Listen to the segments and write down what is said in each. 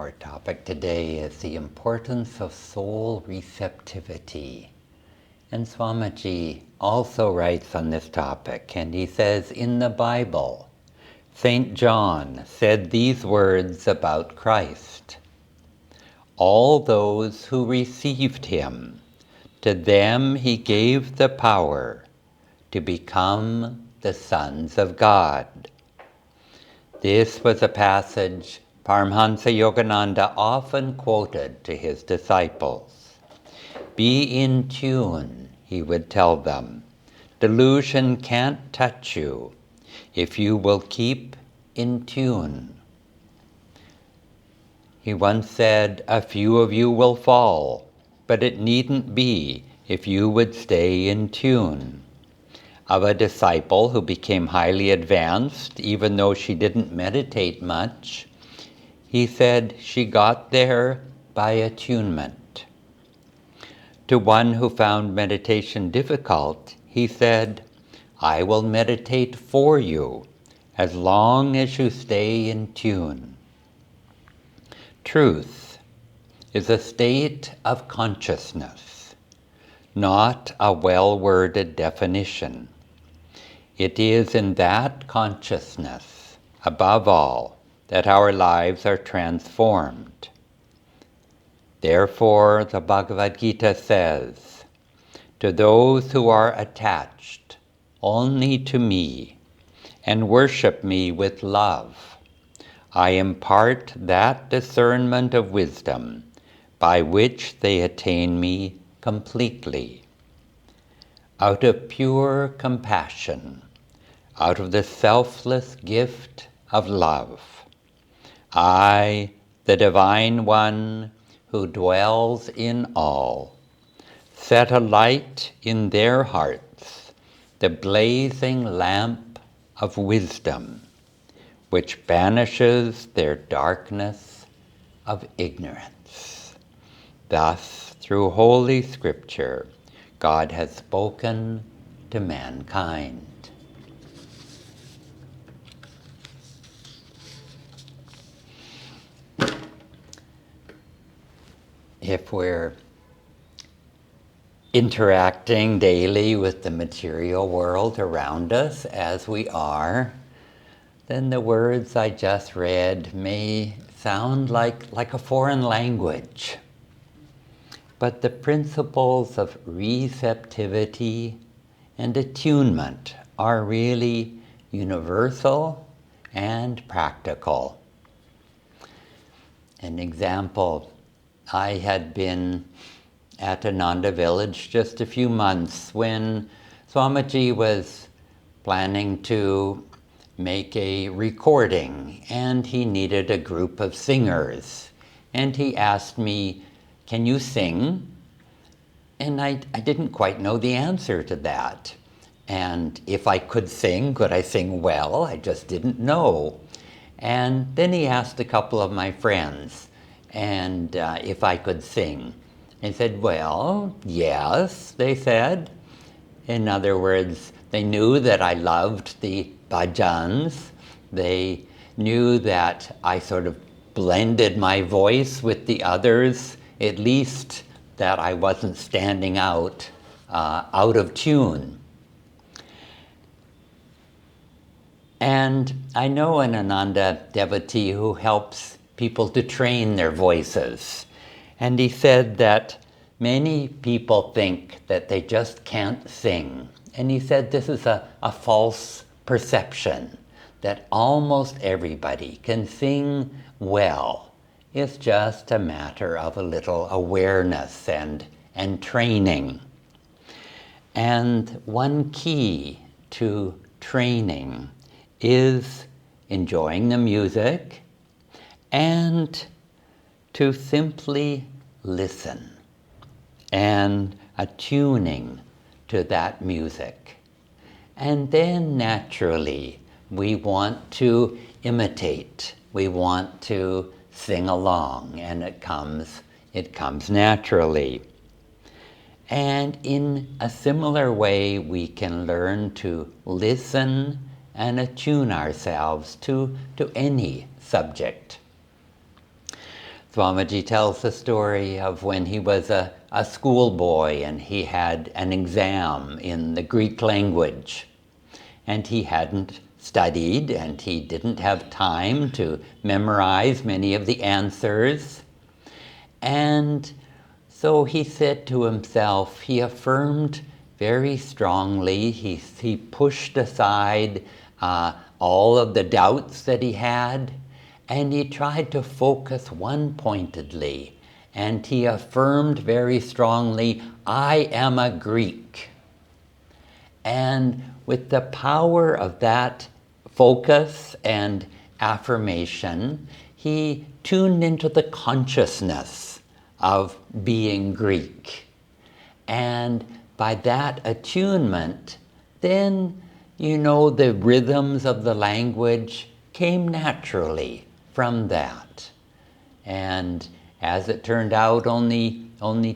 Our topic today is the importance of soul receptivity. And Swamiji also writes on this topic, and he says, in the Bible, St. John said these words about Christ. All those who received him, to them he gave the power to become the sons of God. This was a passage Paramhansa Yogananda often quoted to his disciples. Be in tune, he would tell them. Delusion can't touch you if you will keep in tune. He once said, a few of you will fall, but it needn't be if you would stay in tune. Of a disciple who became highly advanced, even though she didn't meditate much, he said she got there by attunement. To one who found meditation difficult, he said, I will meditate for you as long as you stay in tune. Truth is a state of consciousness, not a well-worded definition. It is in that consciousness, above all, that our lives are transformed. Therefore, the Bhagavad Gita says, to those who are attached only to me and worship me with love, I impart that discernment of wisdom by which they attain me completely. Out of pure compassion, out of the selfless gift of love, I, the Divine One who dwells in all, set alight in their hearts the blazing lamp of wisdom, which banishes their darkness of ignorance. Thus, through Holy Scripture, God has spoken to mankind. If we're interacting daily with the material world around us, as we are, then the words I just read may sound like a foreign language. But the principles of receptivity and attunement are really universal and practical. An example, I had been at Ananda Village just a few months when Swamiji was planning to make a recording, and he needed a group of singers. And he asked me, can you sing? And I didn't quite know the answer to that. And if I could sing, could I sing well? I just didn't know. And then he asked a couple of my friends and if I could sing. I said, well, yes, they said. In other words, they knew that I loved the bhajans. They knew that I sort of blended my voice with the others, at least that I wasn't standing out of tune. And I know an Ananda devotee who helps people to train their voices. And he said that many people think that they just can't sing. And he said this is a false perception, that almost everybody can sing well. It's just a matter of a little awareness and training. And one key to training is enjoying the music and to simply listen and attuning to that music. And then naturally we want to imitate, we want to sing along, and it comes naturally. And in a similar way we can learn to listen and attune ourselves to any subject. Swamiji tells the story of when he was a schoolboy and he had an exam in the Greek language, and he hadn't studied and he didn't have time to memorize many of the answers. And so he said to himself, he affirmed very strongly, he pushed aside all of the doubts that he had, and he tried to focus one-pointedly, and he affirmed very strongly, I am a Greek. And with the power of that focus and affirmation, he tuned into the consciousness of being Greek. And by that attunement, then, the rhythms of the language came naturally from that. And as it turned out, only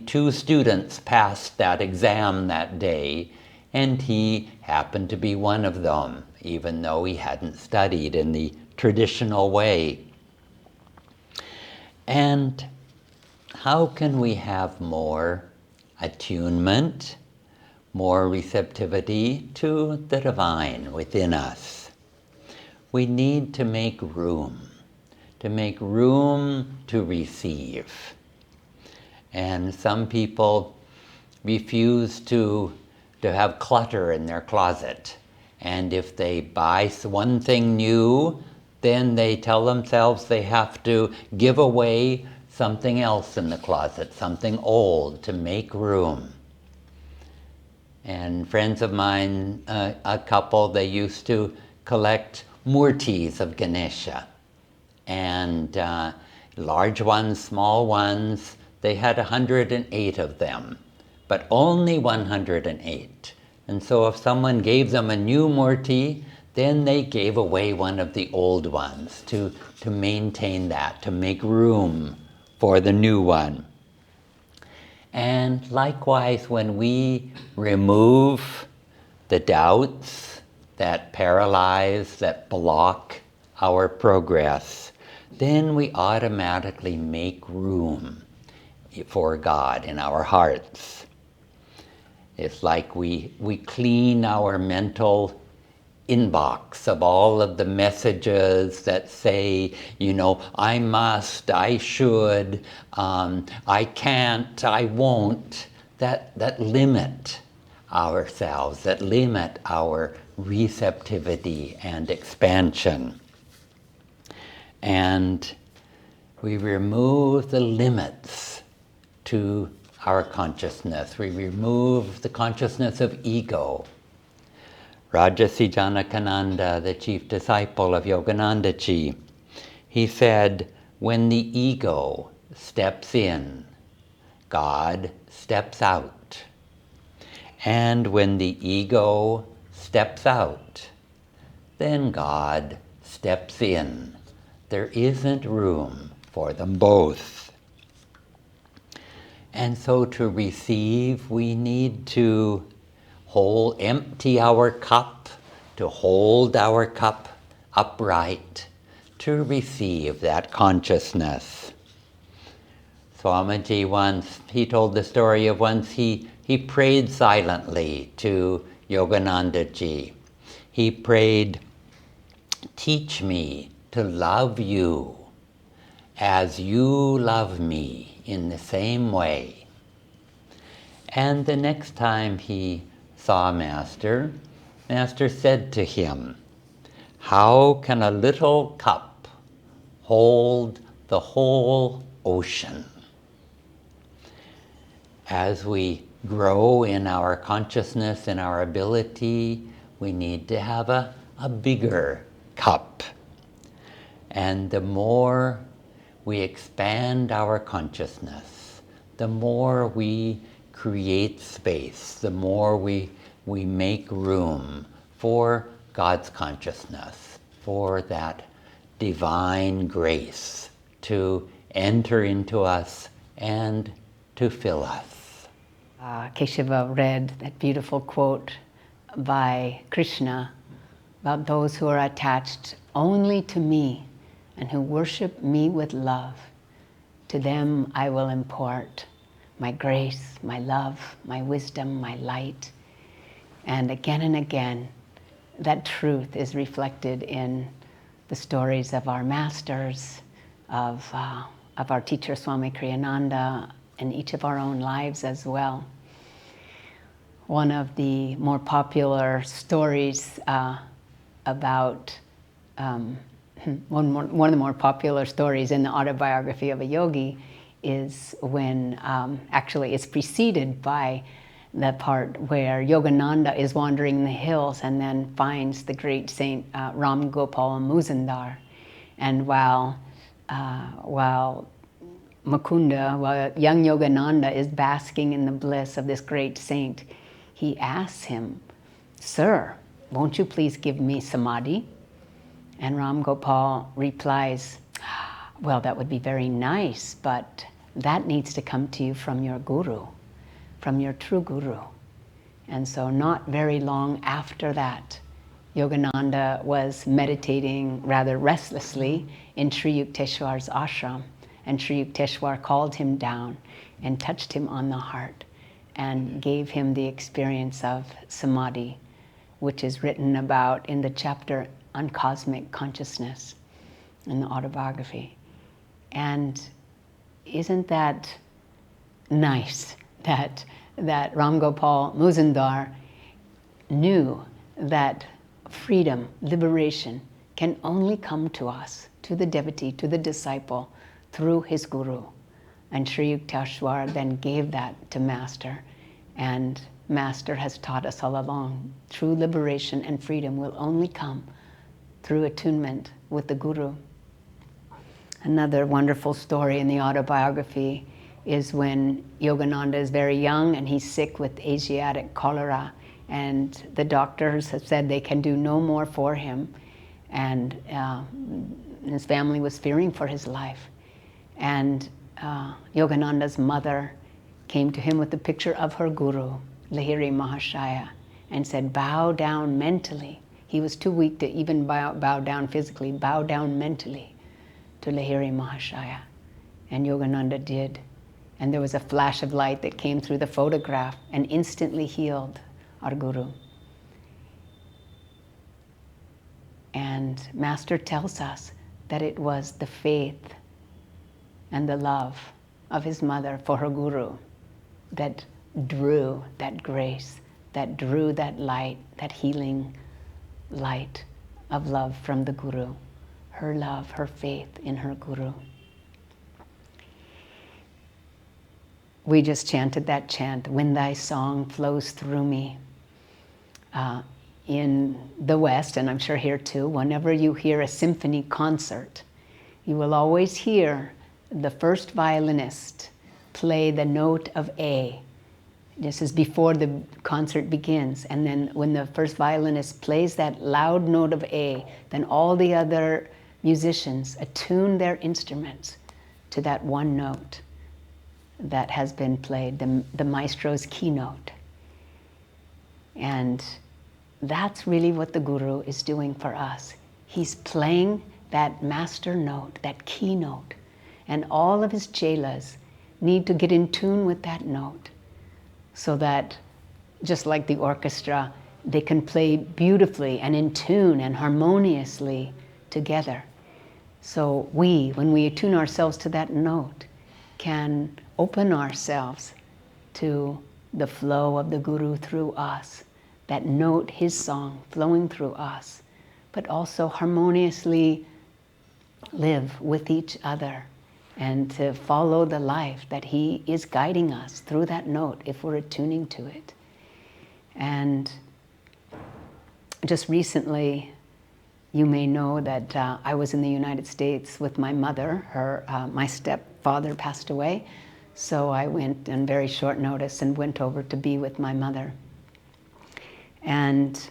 2 students passed that exam that day, and he happened to be one of them, even though he hadn't studied in the traditional way. And how can we have more attunement, more receptivity to the divine within us? We need to make room to receive. And some people refuse to have clutter in their closet. And if they buy one thing new, then they tell themselves they have to give away something else in the closet, something old, to make room. And friends of mine, a couple, they used to collect murtis of Ganesha. And large ones, small ones, they had 108 of them, but only 108. And so if someone gave them a new murti, then they gave away one of the old ones to maintain that, to make room for the new one. And likewise, when we remove the doubts that paralyze, that block our progress, then we automatically make room for God in our hearts. It's like we clean our mental inbox of all of the messages that say, I must, I should, I can't, I won't, that limit ourselves, that limit our receptivity and expansion. And we remove the limits to our consciousness. We remove the consciousness of ego. Rajarsi Janakananda, the chief disciple of Yogananda Ji, he said, when the ego steps in, God steps out. And when the ego steps out, then God steps in. There isn't room for them both. And so to receive, we need to empty our cup, to hold our cup upright, to receive that consciousness. Swamiji once, he told the story of once he prayed silently to Yogananda Ji. He prayed, teach me to love you as you love me in the same way. And the next time he saw Master said to him, how can a little cup hold the whole ocean? As we grow in our consciousness and our ability, we need to have a bigger cup. And the more we expand our consciousness, the more we create space, the more we make room for God's consciousness, for that divine grace to enter into us and to fill us. Keshava read that beautiful quote by Krishna about those who are attached only to me and who worship me with love. To them I will impart my grace, my love, my wisdom, my light. And again, that truth is reflected in the stories of our masters, of our teacher Swami Kriyananda, and each of our own lives as well. One of the more popular stories about one of the more popular stories in the Autobiography of a Yogi is when, actually it's preceded by the part where Yogananda is wandering in the hills and then finds the great saint Ram Gopal Muzandar. And while Mukunda, while young Yogananda is basking in the bliss of this great saint, he asks him, "Sir, won't you please give me samadhi?" And Ram Gopal replies, "Well, that would be very nice, but that needs to come to you from your guru, from your true guru." And so not very long after that, Yogananda was meditating rather restlessly in Sri Yukteswar's ashram, and Sri Yukteswar called him down and touched him on the heart and gave him the experience of samadhi, which is written about in the chapter on cosmic consciousness in the Autobiography. And isn't that nice that Ram Gopal Muzandar knew that freedom, liberation, can only come to us, to the devotee, to the disciple, through his guru. And Sri Yukteswar then gave that to Master, and Master has taught us all along, true liberation and freedom will only come through attunement with the guru. Another wonderful story in the Autobiography is when Yogananda is very young and he's sick with Asiatic cholera, and the doctors have said they can do no more for him, and his family was fearing for his life. And Yogananda's mother came to him with a picture of her guru, Lahiri Mahashaya, and said, "Bow down mentally." He was too weak to even bow down physically, bow down mentally to Lahiri Mahashaya. And Yogananda did. And there was a flash of light that came through the photograph and instantly healed our guru. And Master tells us that it was the faith and the love of his mother for her guru that drew that grace, that drew that light, that healing light of love from the guru. Her love, her faith in her guru. We just chanted that chant, "When thy song flows through me." In the West, and I'm sure here too, whenever you hear a symphony concert, you will always hear the first violinist play the note of A. This is before the concert begins. And then when the first violinist plays that loud note of A, then all the other musicians attune their instruments to that one note that has been played, the maestro's keynote. And that's really what the guru is doing for us. He's playing that master note, that keynote, and all of his chelas need to get in tune with that note, so that, just like the orchestra, they can play beautifully and in tune and harmoniously together. So when we attune ourselves to that note, can open ourselves to the flow of the guru through us, that note, his song, flowing through us, but also harmoniously live with each other and to follow the life that he is guiding us through that note if we're attuning to it. And just recently, you may know that I was in the United States with my mother. My stepfather passed away, so I went on very short notice and went over to be with my mother. And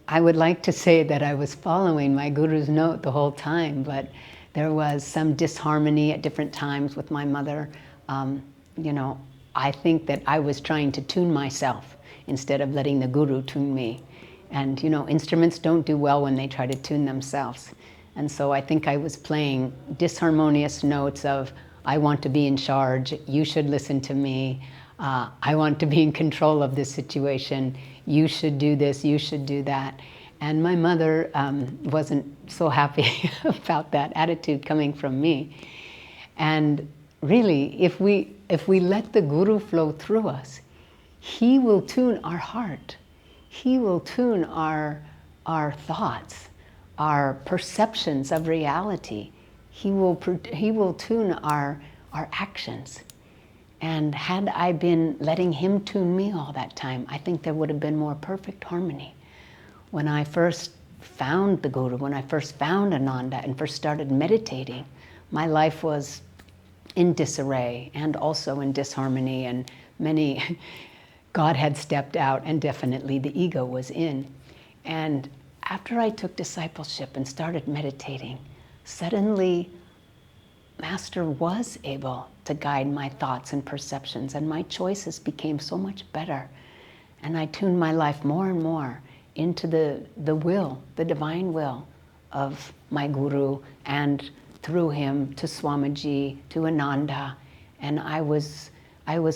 I would like to say that I was following my guru's note the whole time, but there was some disharmony at different times with my mother. I think that I was trying to tune myself instead of letting the guru tune me. And instruments don't do well when they try to tune themselves. And so I think I was playing disharmonious notes of, I want to be in charge, you should listen to me, I want to be in control of this situation, you should do this, you should do that. And my mother wasn't so happy about that attitude coming from me. And really, if we let the Guru flow through us, he will tune our heart. He will tune our thoughts, our perceptions of reality. He will tune our actions. And had I been letting him tune me all that time, I think there would have been more perfect harmony. When I first found the Guru, when I first found Ananda and first started meditating, my life was in disarray and also in disharmony, and God had stepped out, and definitely the ego was in. And after I took discipleship and started meditating, suddenly Master was able to guide my thoughts and perceptions, and my choices became so much better. And I tuned my life more and more into the will, the divine will of my Guru, and through him to Swamiji, to Ananda. And I was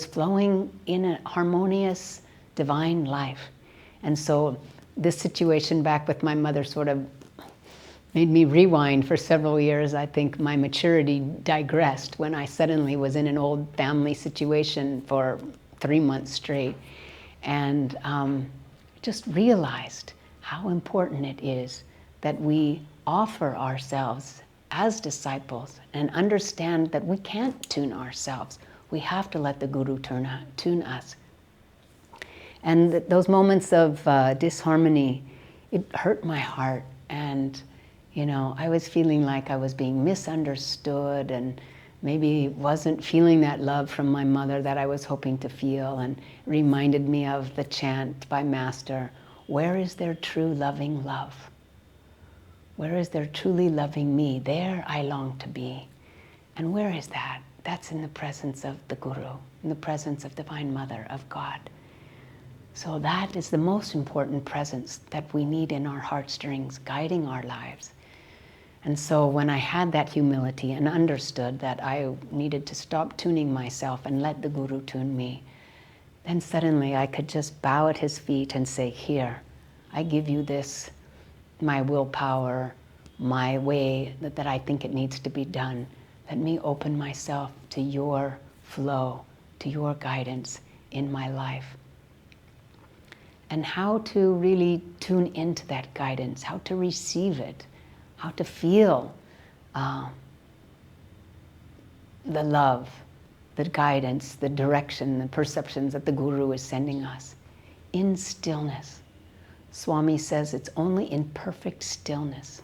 flowing in a harmonious, divine life. And so this situation back with my mother sort of made me rewind for several years. I think my maturity digressed when I suddenly was in an old family situation for 3 months straight, and just realized how important it is that we offer ourselves as disciples and understand that we can't tune ourselves. We have to let the Guru tune us. And those moments of disharmony, it hurt my heart. And I was feeling like I was being misunderstood, and maybe wasn't feeling that love from my mother that I was hoping to feel, and reminded me of the chant by Master, "Where is there true loving love? Where is there truly loving me? There I long to be." And where is that? That's in the presence of the Guru, in the presence of Divine Mother, of God. So that is the most important presence that we need in our heartstrings, guiding our lives. And so when I had that humility and understood that I needed to stop tuning myself and let the Guru tune me, then suddenly I could just bow at his feet and say, "Here, I give you this, my willpower, my way that I think it needs to be done. Let me open myself to your flow, to your guidance in my life." And how to really tune into that guidance, how to receive it, how to feel the love, the guidance, the direction, the perceptions that the Guru is sending us in stillness. Swami says it's only in perfect stillness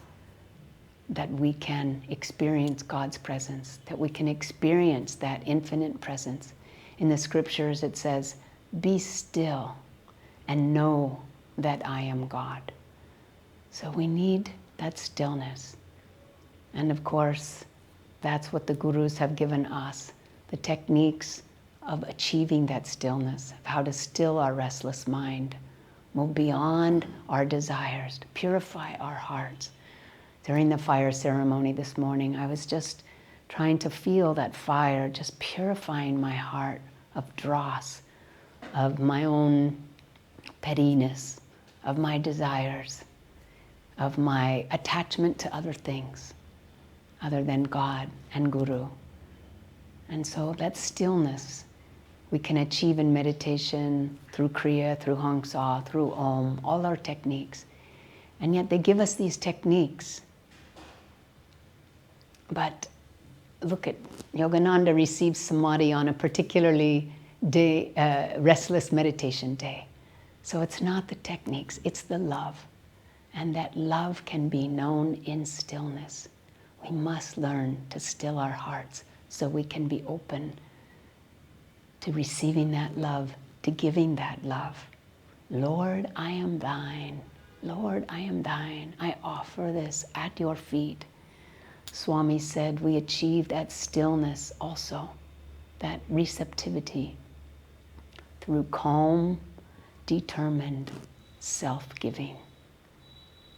that we can experience God's presence, that we can experience that infinite presence. In the scriptures it says, "Be still and know that I am God." So we need that stillness. And of course, that's what the Gurus have given us, the techniques of achieving that stillness, of how to still our restless mind, move beyond our desires, to purify our hearts. During the fire ceremony this morning, I was just trying to feel that fire, just purifying my heart of dross, of my own pettiness, of my desires, of my attachment to other things other than God and Guru. And so that stillness we can achieve in meditation, through Kriya, through Hangsa, through Om, all our techniques. And yet they give us these techniques. But look at Yogananda received samadhi on a particularly restless meditation day. So it's not the techniques, it's the love. And that love can be known in stillness. We must learn to still our hearts so we can be open to receiving that love, to giving that love. Lord, I am thine. Lord, I am thine. I offer this at your feet. Swami said we achieve that stillness also, that receptivity, through calm, determined self-giving.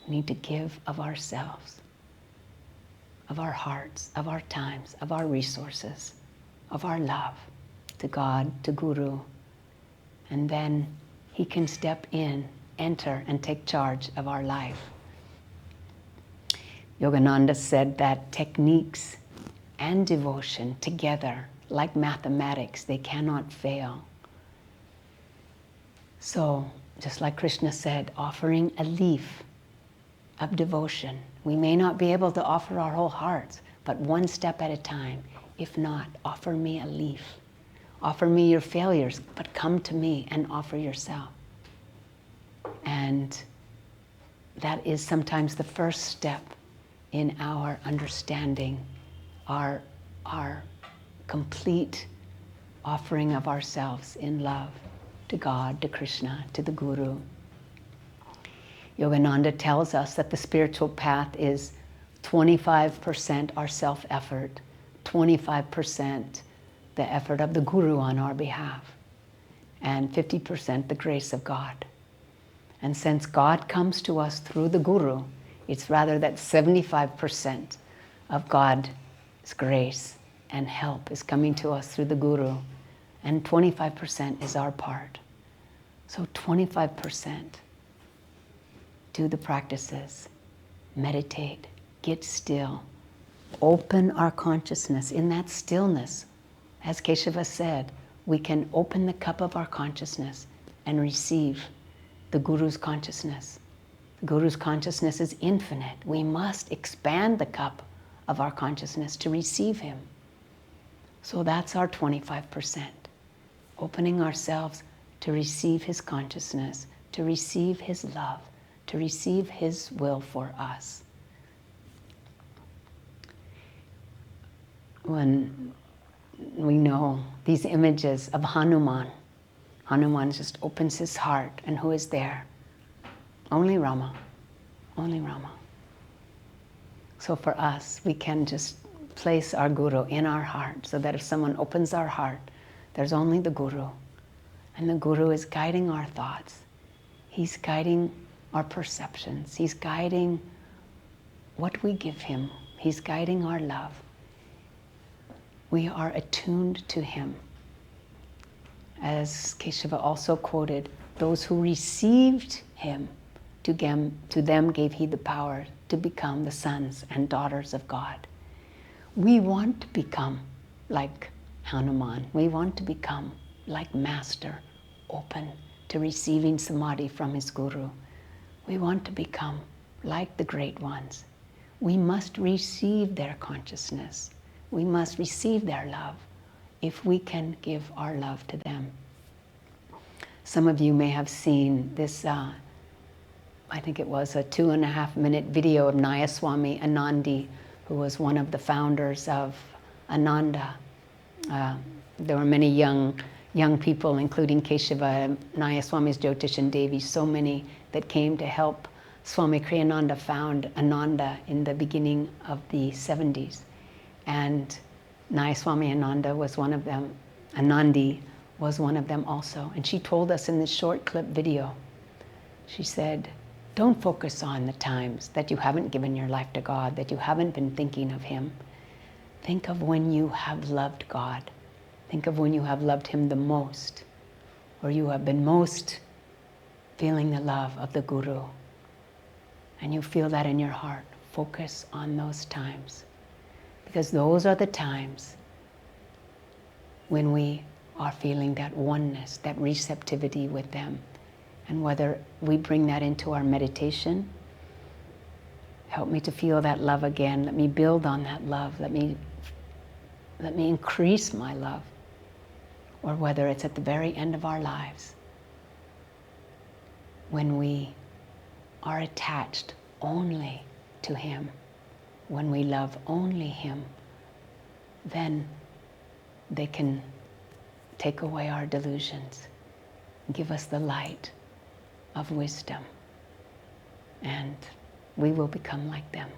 We need to give of ourselves. of our hearts, of our times, of our resources, of our love to God, to Guru, and then he can step in, enter, and take charge of our life. Yogananda said that techniques and devotion together, like mathematics, they cannot fail. So, just like Krishna said, offering a leaf of devotion. We may not be able to offer our whole hearts, but one step at a time. If not, offer me a leaf. Offer me your failures, but come to me and offer yourself. And that is sometimes the first step in our understanding, our complete offering of ourselves in love to God, to Krishna, to the Guru. Yogananda tells us that the spiritual path is 25% our self-effort, 25% the effort of the Guru on our behalf, and 50% the grace of God. And since God comes to us through the Guru, it's rather that 75% of God's grace and help is coming to us through the Guru, and 25% is our part. So 25%. Do the practices, meditate, get still, open our consciousness. In that stillness, as Keshava said, we can open the cup of our consciousness and receive the Guru's consciousness. The Guru's consciousness is infinite. We must expand the cup of our consciousness to receive him. So that's our 25%. Opening ourselves to receive his consciousness, to receive his love, to receive his will for us. When we know these images of Hanuman, Hanuman just opens his heart, and who is there? Only Rama, only Rama. So for us, we can just place our Guru in our heart so that if someone opens our heart, there's only the Guru. And the Guru is guiding our thoughts. He's guiding our perceptions. He's guiding what we give him. He's guiding our love. We are attuned to him. As Keshava also quoted, those who received him, to them gave he the power to become the sons and daughters of God. We want to become like Hanuman. We want to become like Master, open to receiving samadhi from his Guru. We want to become like the great ones. We must receive their consciousness. We must receive their love if we can give our love to them. Some of you may have seen this, I think it was a 2.5-minute video of Nayaswami Anandi, who was one of the founders of Ananda. There were many young people, including Keshava, Nayaswami's Jyotish and Devi, so many that came to help Swami Kriyananda found Ananda in the beginning of the 70s. And Nayaswami Ananda was one of them. Anandi was one of them also. And she told us in this short clip video, she said, don't focus on the times that you haven't given your life to God, that you haven't been thinking of him. Think of when you have loved God. Think of when you have loved him the most, or you have been most feeling the love of the Guru. And you feel that in your heart. Focus on those times. Because those are the times when we are feeling that oneness, that receptivity with them. And whether we bring that into our meditation, help me to feel that love again. Let me build on that love. Let me increase my love. Or whether it's at the very end of our lives, when we are attached only to him, when we love only him, then they can take away our delusions, give us the light of wisdom, and we will become like them.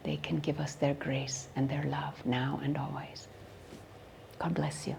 They can give us their grace and their love now and always. God bless you.